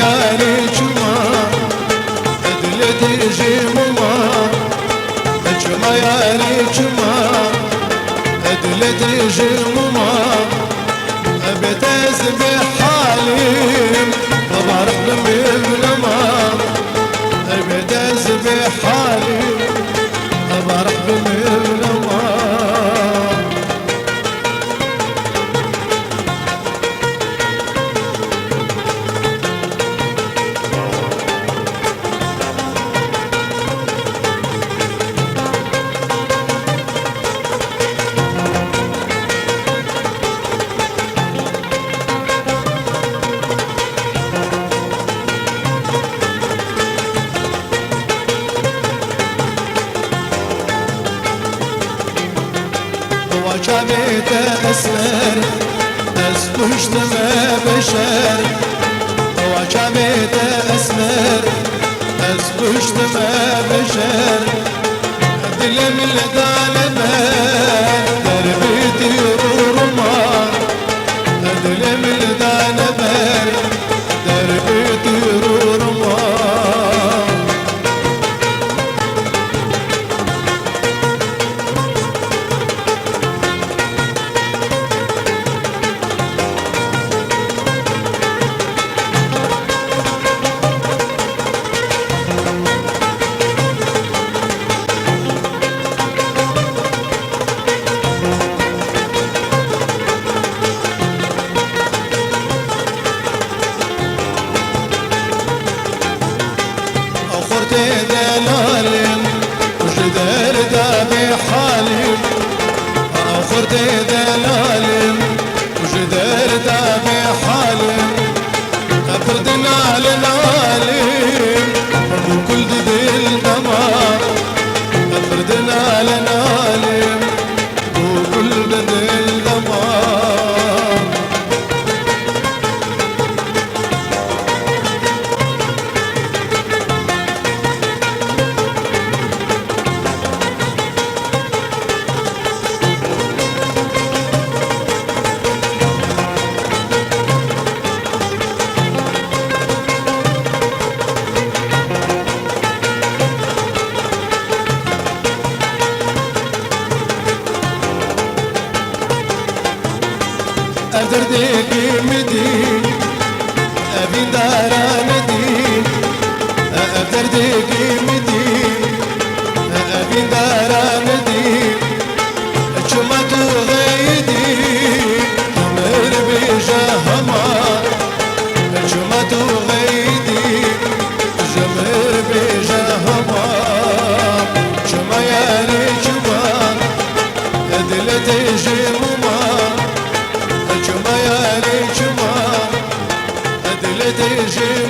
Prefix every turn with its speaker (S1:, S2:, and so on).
S1: ياري جما أدلتي جمما جما ياري جما أدلتي جمما أبتز بحالي وبعرف بملما أبتز بحالي وبعرف بملما وجبت أسر أسبشت ما بشر وجبت أسر أسبشت ما بشر دلم الدالمة دربيتي رورما دلم الدالمة دربيتي رورما دلالم وجدار دابي حالم آخرت دلالم وجدار دابي حالم أفردنا للعالم وكل دل دمار أفردنا للعالم وكل دل دمار أدردك مدين أبي دارا مدين أدردك مدين أبي دارا مدين جمعت غيدي أمر بجهما جمعت غيدي جمر بجهما جمع ياري جمع أدلتي جمما جما يا لي جما أدلتي جما